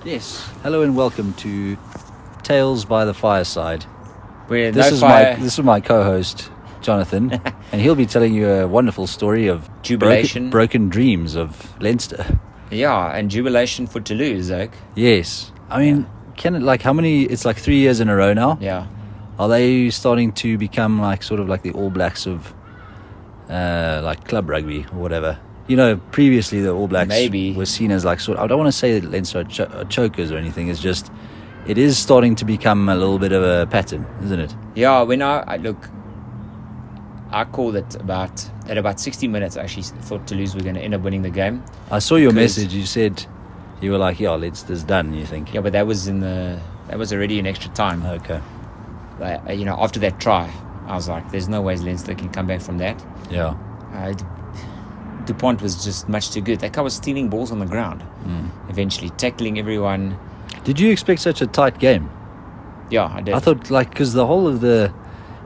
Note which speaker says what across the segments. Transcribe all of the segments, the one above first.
Speaker 1: Yes. Hello and welcome to Tales by the Fireside.
Speaker 2: This is
Speaker 1: my co-host Jonathan, and he'll be telling you a wonderful story of
Speaker 2: jubilation,
Speaker 1: broken dreams of Leinster.
Speaker 2: Yeah, and jubilation for Toulouse, Oak.
Speaker 1: Yes. I mean, how many? It's like 3 years in a row now.
Speaker 2: Yeah.
Speaker 1: Are they starting to become sort of like the All Blacks of like club rugby or whatever? You know, previously the All Blacks were seen as I don't want to say that Leinster are chokers or anything. It's just, it is starting to become a little bit of a pattern, isn't it?
Speaker 2: Yeah, when I called it at about 60 minutes, I actually thought Toulouse were going to end up winning the game.
Speaker 1: I saw your message. You said, you were like, yeah, Leinster's done, you think?
Speaker 2: Yeah, but that was already in extra time.
Speaker 1: Okay.
Speaker 2: After that try, I was like, there's no ways Leinster can come back from that.
Speaker 1: Yeah.
Speaker 2: DuPont was just much too good. That guy was stealing balls on the ground, eventually tackling everyone.
Speaker 1: Did you expect such a tight game?
Speaker 2: Yeah, I did.
Speaker 1: I thought, because the whole of the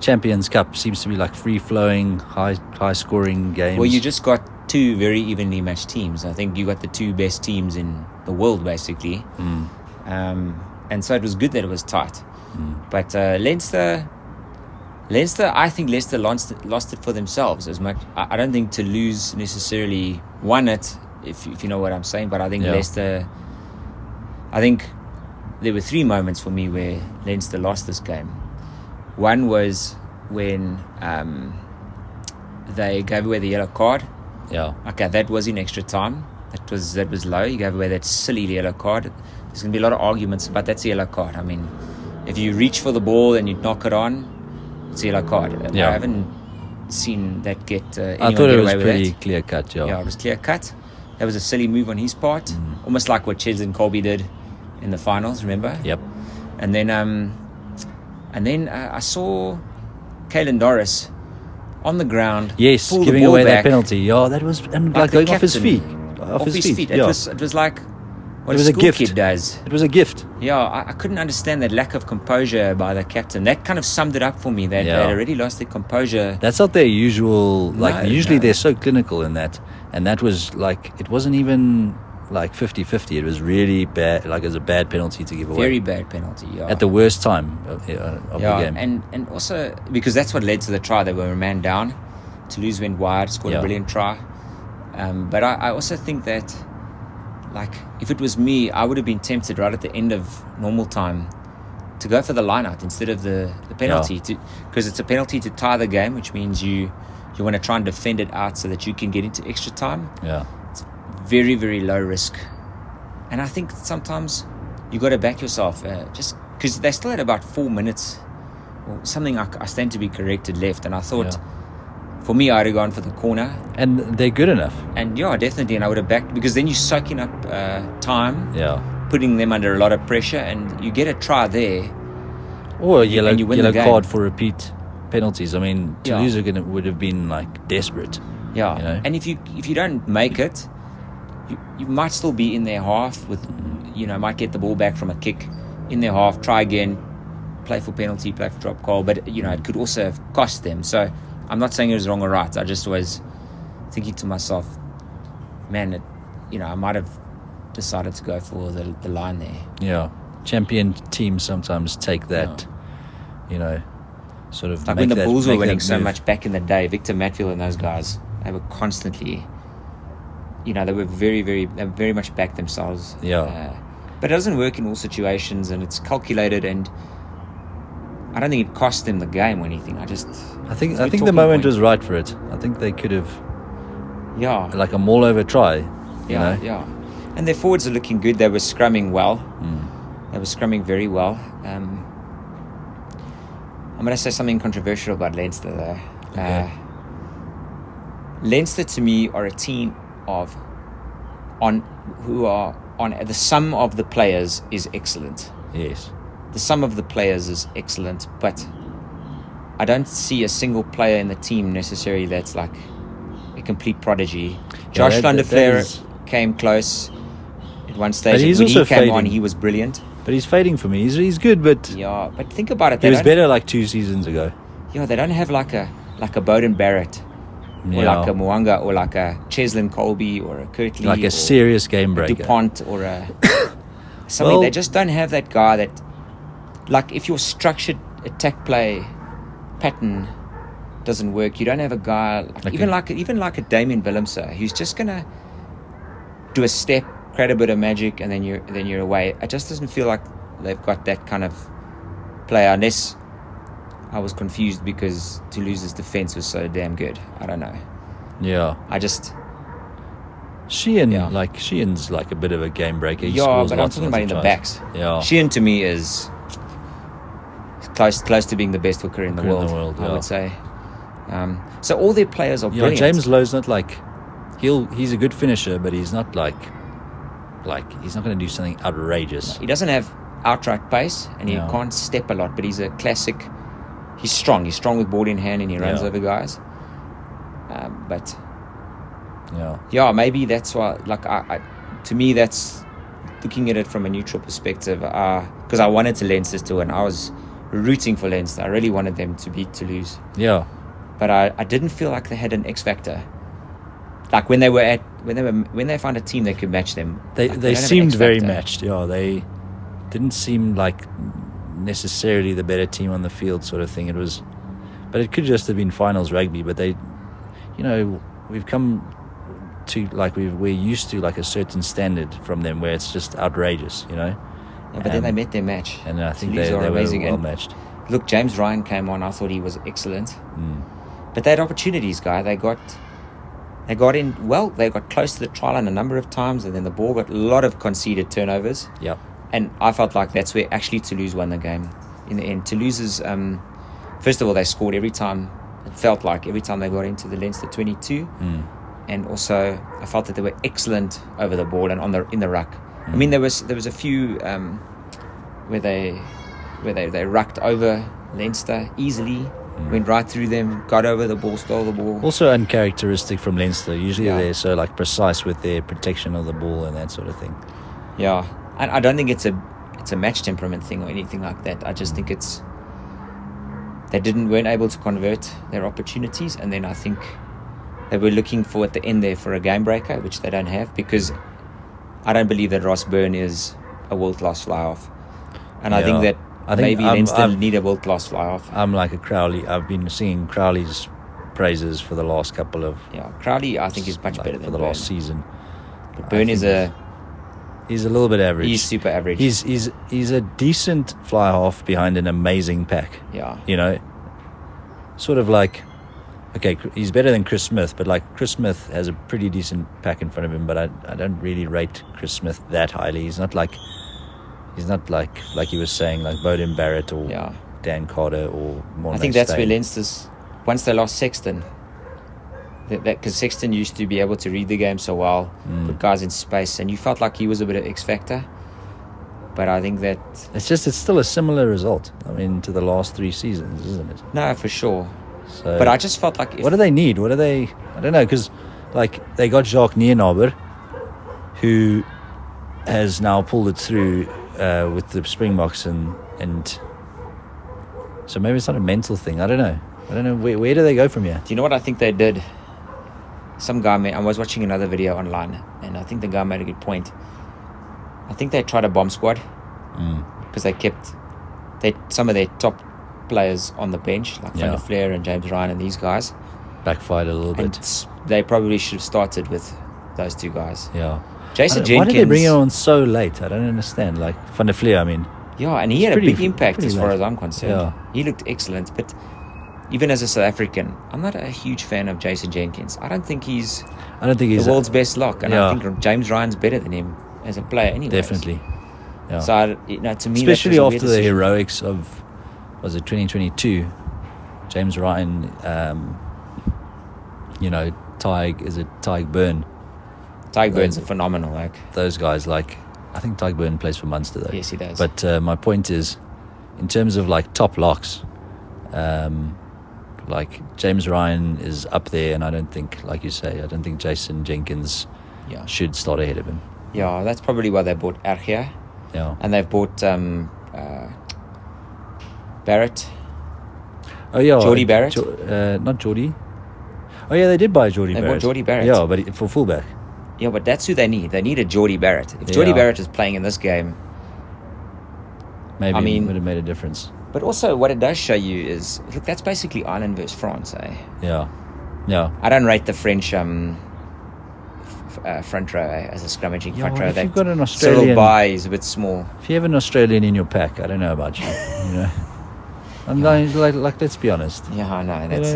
Speaker 1: Champions Cup seems to be like high scoring games.
Speaker 2: Well, you just got two very evenly matched teams. I think you got the two best teams in the world, basically. And so it was good that it was tight. But Leinster, I think Leicester lost it for themselves as much. I don't think Toulouse necessarily won it, if you know what I'm saying. But I think Leicester. I think there were three moments for me where Leinster lost this game. One was when they gave away the yellow card.
Speaker 1: Yeah.
Speaker 2: Okay, that was in extra time. That was low. You gave away that silly yellow card. There's going to be a lot of arguments about that's a yellow card. I mean, if you reach for the ball and you knock it on, it's a yellow card.
Speaker 1: Yeah.
Speaker 2: I haven't seen that get
Speaker 1: I thought it was pretty clear cut.
Speaker 2: Yeah, it was clear cut. That was a silly move on his part, almost like what Cheslin and Colby did in the finals. Remember?
Speaker 1: Yep.
Speaker 2: And then I saw Caelan Doris on the ground.
Speaker 1: Yes, giving away that penalty. Yeah, that was going off his feet.
Speaker 2: Off his feet. It was like what
Speaker 1: a
Speaker 2: school kid does.
Speaker 1: It was a gift.
Speaker 2: Yeah, I couldn't understand that lack of composure by the captain. That kind of summed it up for me. That they had already lost their composure.
Speaker 1: That's not their usual. Usually they're so clinical in that, and that was it wasn't even 50-50. It was really bad. It was a bad penalty to give away.
Speaker 2: Very bad penalty. Yeah.
Speaker 1: At the worst time of the game.
Speaker 2: and also because that's what led to the try. They were a man down. Toulouse went wide, scored a brilliant try. But I also think that, if it was me, I would have been tempted right at the end of normal time to go for the line out instead of the penalty, because it's a penalty to tie the game, which means you want to try and defend it out so that you can get into extra time.
Speaker 1: Yeah.
Speaker 2: It's very, very low risk. And I think sometimes you got to back yourself, just because they still had about 4 minutes or something. I stand to be corrected left, and I thought, for me, I'd have gone for the corner.
Speaker 1: And they're good enough.
Speaker 2: And definitely. And I would have backed, because then you're soaking up time, putting them under a lot of pressure, and you get a try there.
Speaker 1: Or a yellow card for repeat penalties. I mean, Toulouse would have been desperate.
Speaker 2: Yeah.
Speaker 1: You know?
Speaker 2: And if you don't make it, you might still be in their half with, might get the ball back from a kick in their half, try again, play for penalty, play for drop goal. But, it could also have cost them. So I'm not saying it was wrong or right. I just was thinking to myself, man, I might have decided to go for the line there.
Speaker 1: Yeah. Champion teams sometimes take that, sort of
Speaker 2: like when the Bulls were winning so much back in the day, Victor Matfield and those guys, they were constantly, they were very much back themselves.
Speaker 1: Yeah.
Speaker 2: But it doesn't work in all situations, and it's calculated, and I don't think it cost them the game or anything. I think
Speaker 1: the moment was right for it. I think they could have, like a maul over try.
Speaker 2: Yeah. And their forwards are looking good. They were scrumming well. They were scrumming very well. I'm going to say something controversial about Leinster, though.
Speaker 1: Okay.
Speaker 2: Leinster, to me, are a team who are on the sum of the players is excellent.
Speaker 1: Yes.
Speaker 2: The sum of the players is excellent, but I don't see a single player in the team necessarily that's like a complete prodigy. Josh van der Flair came close at one stage. When he came on, he was brilliant.
Speaker 1: But he's fading for me. He's good, but
Speaker 2: but think about it.
Speaker 1: He was better 2 seasons ago.
Speaker 2: Yeah, they don't have like a Bowden Barrett, or like a Mwanga, or like a Cheslin Colby, or a Kirtley,
Speaker 1: like a serious game breaker.
Speaker 2: DuPont, or a something. They just don't have that guy that, like, if your structured attack play pattern doesn't work, you don't have a guy even like a Damien Willemse who's just gonna do a step, create a bit of magic, and then you're away. It just doesn't feel like they've got that kind of player, unless I was confused because Toulouse's defense was so damn good. I don't know.
Speaker 1: Yeah. Sheehan's like a bit of a game breaker. He scores
Speaker 2: but I'm talking about in the backs.
Speaker 1: Yeah.
Speaker 2: Sheehan to me is close to being the best hooker in the world. I would say. So all their players are brilliant.
Speaker 1: James Lowe's not like he's a good finisher, but he's not like he's not going to do something outrageous.
Speaker 2: He doesn't have outright pace, and he can't step a lot. But he's a classic. He's strong. He's strong with ball in hand, and he runs over guys. But maybe that's why. Like to me, that's looking at it from a neutral perspective. Because I wanted to Leinster still, and I was rooting for Leinster. I really wanted them to beat Toulouse.
Speaker 1: Yeah.
Speaker 2: But I didn't feel like they had an X factor. Like when they found a team that could match them.
Speaker 1: They seemed very matched. Yeah, they didn't seem like necessarily the better team on the field, sort of thing. But it could just have been finals rugby. But they, we've come to we're used to like a certain standard from them where it's just outrageous,
Speaker 2: Yeah, but then they met their match,
Speaker 1: and I think they were amazing. Well matched.
Speaker 2: Look, James Ryan came on. I thought he was excellent. But they had opportunities, guy. They got in well. They got close to the try line a number of times, and then the ball got a lot of conceded turnovers.
Speaker 1: Yeah.
Speaker 2: And I felt like that's where actually Toulouse won the game. In the end, Toulouse's first of all, they scored every time. It felt like every time they got into the Leinster 22, and also I felt that they were excellent over the ball and in the ruck. I mean, there was a few where they rucked over Leinster easily. Went right through them, got over the ball, stole the ball.
Speaker 1: Also uncharacteristic from Leinster. Usually they're so precise with their protection of the ball and that sort of thing.
Speaker 2: Yeah, and I don't think it's a match temperament thing or anything like that. I just think they weren't able to convert their opportunities, and then I think they were looking for at the end there for a game breaker, which they don't have, because I don't believe that Ross Byrne is a world-class fly-off. And I think that maybe Leinster need a world-class fly-off.
Speaker 1: I'm like a Crowley. I've been singing Crowley's praises for the last couple of...
Speaker 2: Yeah, Crowley I think is much better than
Speaker 1: for the
Speaker 2: Byrne.
Speaker 1: last season.
Speaker 2: But Byrne is
Speaker 1: he's a little bit average.
Speaker 2: He's super average.
Speaker 1: He's a decent fly-half behind an amazing pack.
Speaker 2: Yeah.
Speaker 1: Sort of like... Okay, he's better than Chris Smith, but like Chris Smith has a pretty decent pack in front of him, but I don't really rate Chris Smith that highly. He's not like he was saying, like Bowden Barrett or Dan Carter or Morne.
Speaker 2: I think that's where Leinster's, once they lost Sexton, because Sexton used to be able to read the game so well, put guys in space, and you felt like he was a bit of X factor. But I think that
Speaker 1: it's still a similar result. I mean, to the last 3 seasons, isn't it?
Speaker 2: No, for sure.
Speaker 1: So,
Speaker 2: but I just felt like...
Speaker 1: what do they need? What do they... I don't know, because like they got Jacques Nienaber, who has now pulled it through with the Springboks, and so maybe it's not a mental thing. I don't know. Where do they go from here?
Speaker 2: Do you know what I think they did? Some guy I was watching another video online, and I think the guy made a good point. I think they tried a bomb squad because they kept some of their top players on the bench, like Van der Flair and James Ryan and these guys.
Speaker 1: Backfired a little bit.
Speaker 2: They probably should have started with those 2 guys.
Speaker 1: Yeah.
Speaker 2: Jason Jenkins.
Speaker 1: Why did they bring him on so late? I don't understand. Like Van der Flair, I mean.
Speaker 2: Yeah, and he had a big impact as far as I'm concerned.
Speaker 1: Yeah.
Speaker 2: He looked excellent, but even as a South African, I'm not a huge fan of Jason Jenkins. I don't think he's the world's best lock, and I think James Ryan's better than him as a player anyway.
Speaker 1: Definitely. Yeah.
Speaker 2: So, to me,
Speaker 1: especially after the heroics of, was it 2022? James Ryan, Tyg Byrne.
Speaker 2: Tyg Byrne's a phenomenal. Like
Speaker 1: those guys, like I think Tyg Byrne plays for Munster though.
Speaker 2: Yes, he does.
Speaker 1: But my point is, in terms of like top locks, like James Ryan is up there, and I don't think, like you say, I don't think Jason Jenkins should start ahead of him.
Speaker 2: Yeah, that's probably why they bought Argia.
Speaker 1: Yeah,
Speaker 2: and they've bought Barrett.
Speaker 1: Oh yeah,
Speaker 2: Geordie Barrett.
Speaker 1: Not Geordie. Oh yeah, they did buy Geordie Barrett.
Speaker 2: They bought Geordie Barrett.
Speaker 1: Yeah, but for fullback.
Speaker 2: Yeah, but that's who they need. They need a Geordie Barrett. If Geordie Barrett is playing in this game,
Speaker 1: maybe
Speaker 2: I mean,
Speaker 1: it would have made a difference.
Speaker 2: But also, what it does show you is, look, that's basically Ireland versus France, eh?
Speaker 1: Yeah.
Speaker 2: I don't rate the French front row as a scrummaging front row.
Speaker 1: If you've got an Australian,
Speaker 2: Cyril Bay is a bit small.
Speaker 1: If you have an Australian in your pack, I don't know about you. I'm like, let's be honest.
Speaker 2: Yeah, I know. That's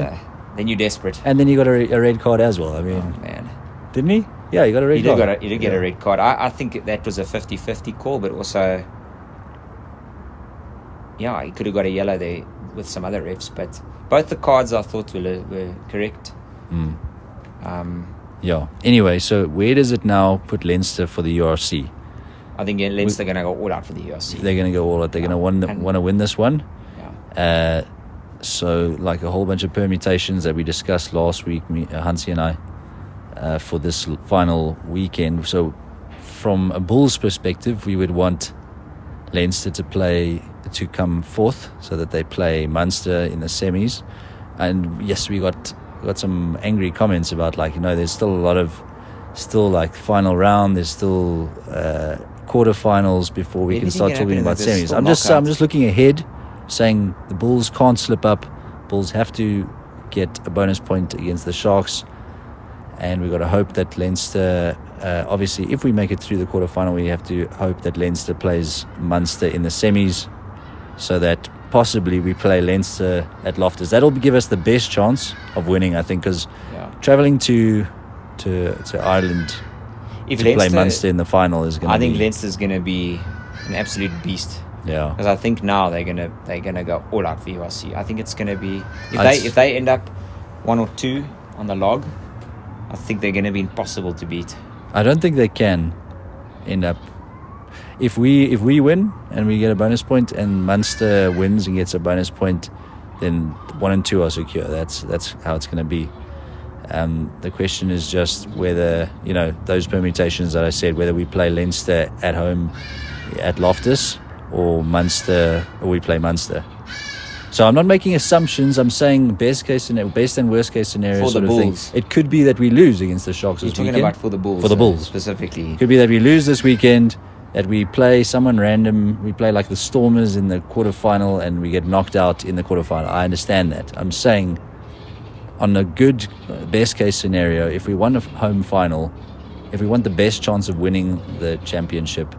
Speaker 2: then you're desperate.
Speaker 1: And then you got a red card as well. I mean,
Speaker 2: oh, man,
Speaker 1: didn't he? Yeah, he got a red card.
Speaker 2: He did get a red card. I think that was a 50-50 call, but also, he could have got a yellow there with some other refs. But both the cards I thought were correct.
Speaker 1: Anyway, so where does it now put Leinster for the URC?
Speaker 2: I think Leinster are going to go all out for the URC.
Speaker 1: They're going to go all out. They're going to want to win this one.
Speaker 2: Yeah.
Speaker 1: So like a whole bunch of permutations that we discussed last week, Hansi and I, for this final weekend. So from a Bulls perspective, we would want Leinster to come fourth, so that they play Munster in the semis. And yes, we got some angry comments about there's still a lot of final round. There's still quarterfinals before we can start talking about semis. I'm just looking ahead, saying the Bulls can't slip up. Bulls have to get a bonus point against the Sharks, and we've got to hope that Leinster, obviously if we make it through the quarterfinal, we have to hope that Leinster plays Munster in the semis, so that possibly we play Leinster at Loftus. That'll give us the best chance of winning, I think, because travelling to Ireland to play Munster in the final is going to be...
Speaker 2: I think Leinster's going to be an absolute beast.
Speaker 1: Yeah.
Speaker 2: Because I think now they're gonna go all out for URC. I think it's going to be... If they end up 1 or 2 on the log, I think they're going to be impossible to beat.
Speaker 1: I don't think they can end up... If we win and we get a bonus point, and Munster wins and gets a bonus point, then 1 and 2 are secure. That's how it's going to be. The question is just whether those permutations that I said, whether we play Leinster at home at Loftus or Munster, or we play Munster. So I'm not making assumptions. I'm saying best and worst case scenario
Speaker 2: for
Speaker 1: sort
Speaker 2: the
Speaker 1: of
Speaker 2: Bulls.
Speaker 1: thing. It could be that we lose against the Sharks this weekend.
Speaker 2: You're talking about for the Bulls.
Speaker 1: For the Bulls
Speaker 2: specifically.
Speaker 1: It could be that we lose this weekend, that we play someone random, we play like the Stormers in the quarterfinal and we get knocked out in the quarterfinal. I understand that. I'm saying on a good best case scenario, if we won a home final, if we want the best chance of winning the championship,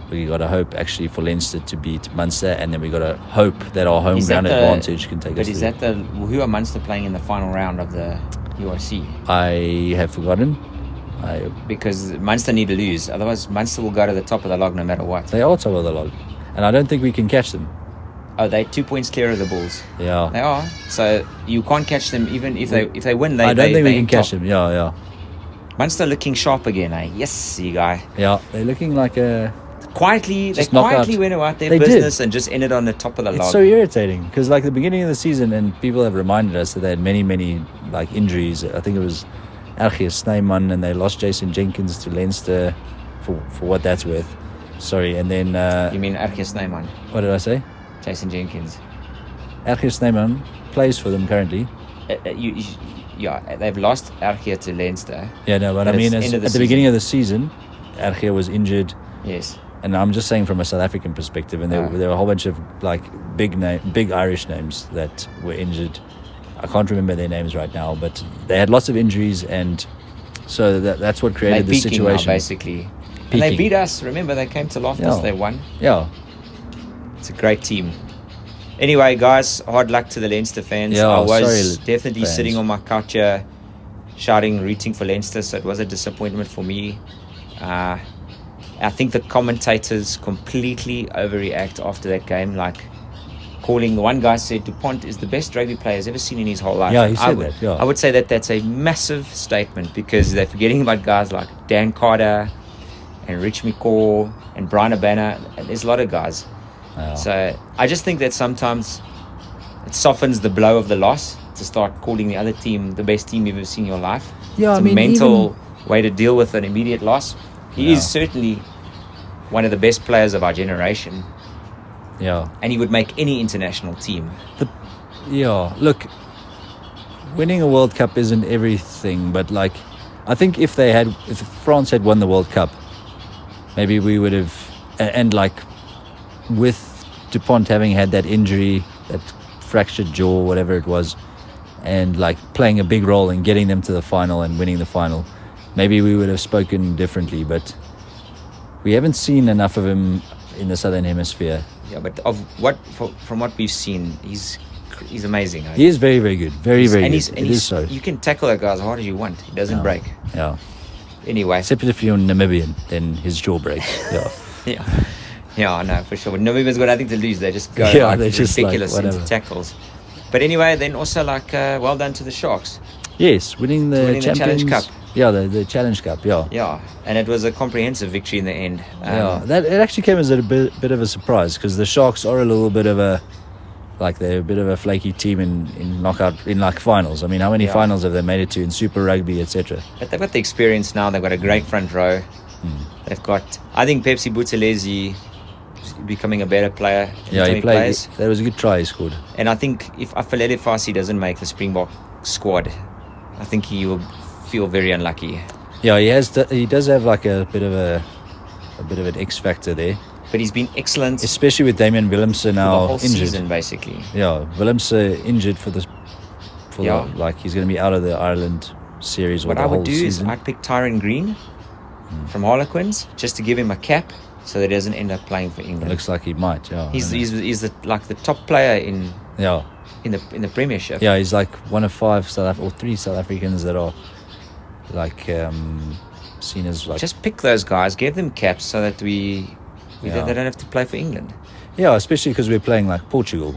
Speaker 1: we got to hope actually for Leinster to beat Munster, and then we got to hope that our home ground advantage can take us through.
Speaker 2: But who are Munster playing in the final round of the URC?
Speaker 1: I have forgotten.
Speaker 2: Because Munster need to lose, otherwise Munster will go to the top of the log no matter what.
Speaker 1: They are top of the log, and I don't think we can catch them.
Speaker 2: Oh, they're 2 points clear of the Bulls.
Speaker 1: Yeah,
Speaker 2: they are. So you can't catch them even if they win.
Speaker 1: I don't think we can catch them. Yeah.
Speaker 2: Munster looking sharp again, eh? Yes, you guy.
Speaker 1: Yeah, they're looking like a.
Speaker 2: They quietly went about their business and just ended on the top of the log.
Speaker 1: It's so irritating because the beginning of the season, and people have reminded us that they had many injuries. I think it was Archies Snyman, and they lost Jason Jenkins to Leinster for what that's worth. Sorry, and then
Speaker 2: you mean Archies Snyman?
Speaker 1: What did I say?
Speaker 2: Jason Jenkins.
Speaker 1: Archies Snyman plays for them currently.
Speaker 2: They've lost Archie to Leinster.
Speaker 1: Yeah, no, but I mean, at the beginning of the season, Archie was injured.
Speaker 2: Yes.
Speaker 1: And I'm just saying from a South African perspective, and there were a whole bunch of big Irish names that were injured. I can't remember their names right now, but they had lots of injuries, and so that's what created the situation.
Speaker 2: Now, basically. And they beat us. Remember, they came to Loftus. They won.
Speaker 1: Yeah.
Speaker 2: It's a great team. Anyway, guys, hard luck to the Leinster fans.
Speaker 1: Yeah,
Speaker 2: I was definitely sitting on my couch here, shouting, rooting for Leinster, so it was a disappointment for me. I think the commentators completely overreact after that game. One guy said DuPont is the best rugby player he's ever seen in his whole life.
Speaker 1: Yeah, he said that. Yeah.
Speaker 2: I would say that's a massive statement, because they're forgetting about guys like Dan Carter and Rich McCaw and Brian Urbana. There's a lot of guys.
Speaker 1: Yeah.
Speaker 2: So I just think that sometimes it softens the blow of the loss to start calling the other team the best team you've ever seen in your life.
Speaker 1: Yeah,
Speaker 2: it's a mental way to deal with an immediate loss. He is certainly one of the best players of our generation.
Speaker 1: Yeah.
Speaker 2: And he would make any international team.
Speaker 1: Look, winning a World Cup isn't everything, but I think if France had won the World Cup, maybe we would have, and with Dupont having had that injury, that fractured jaw, whatever it was, and like playing a big role in getting them to the final and winning the final, maybe we would have spoken differently. But we haven't seen enough of him in the Southern Hemisphere.
Speaker 2: Yeah, but from what we've seen, he's amazing.
Speaker 1: He is very, very good. Very, very good.
Speaker 2: It is so. You can tackle that guy as hard as you want. He doesn't break.
Speaker 1: Yeah.
Speaker 2: Anyway.
Speaker 1: Except if you're Namibian, then his jaw breaks. Yeah.
Speaker 2: Yeah, I know, for sure. But Namibia's got nothing to lose. They just go
Speaker 1: they're just
Speaker 2: ridiculous
Speaker 1: like,
Speaker 2: into tackles. But anyway, then also well done to the Sharks.
Speaker 1: Yes, winning the
Speaker 2: Challenge Cup.
Speaker 1: Yeah, the Challenge Cup, yeah.
Speaker 2: Yeah, and it was a comprehensive victory in the end.
Speaker 1: It actually came as a bit of a surprise, because the Sharks are a little bit of they're a bit of a flaky team in knockout, in like finals. I mean, how many finals have they made it to in Super Rugby, etc.?
Speaker 2: But they've got the experience now. They've got a great front row. They've got, I think, Pepsi Buthelezi becoming a better player.
Speaker 1: Yeah, he played. That was a good try he scored.
Speaker 2: And I think if Afalele Fasi doesn't make the Springbok squad, I think he will feel very unlucky.
Speaker 1: Yeah, he does have like a bit of an X factor there.
Speaker 2: But he's been excellent,
Speaker 1: especially with Damian Willemse now
Speaker 2: the whole
Speaker 1: injured.
Speaker 2: Season, basically.
Speaker 1: Yeah, Willemse injured like he's going to be out of the Ireland series.
Speaker 2: What
Speaker 1: I
Speaker 2: would do
Speaker 1: season.
Speaker 2: is I'd pick Tyrone Green from Harlequins just to give him a cap, so that he doesn't end up playing for England.
Speaker 1: It looks like he might. Yeah,
Speaker 2: he's the top player in the Premiership.
Speaker 1: Yeah, he's like one of 3 South Africans that are like seen as like.
Speaker 2: Just pick those guys, give them caps, so that they don't have to play for England.
Speaker 1: Yeah, especially because we're playing like Portugal.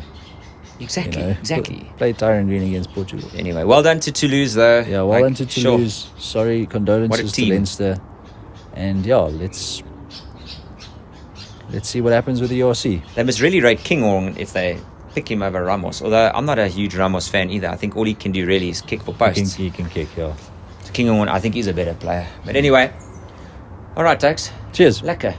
Speaker 2: Exactly, exactly.
Speaker 1: Play Tyrone Green against Portugal.
Speaker 2: Anyway, well done to Toulouse, though.
Speaker 1: Yeah, well done to Toulouse. Sure. Sorry, condolences to Leinster. And let's see what happens with the URC.
Speaker 2: They must really rate Kinghorn if they pick him over Ramos. Although I'm not a huge Ramos fan either. I think all he can do really is kick for posts.
Speaker 1: He can kick, yeah.
Speaker 2: So Kinghorn, I think he's a better player. But anyway, all right, Tax.
Speaker 1: Cheers.
Speaker 2: Lekker.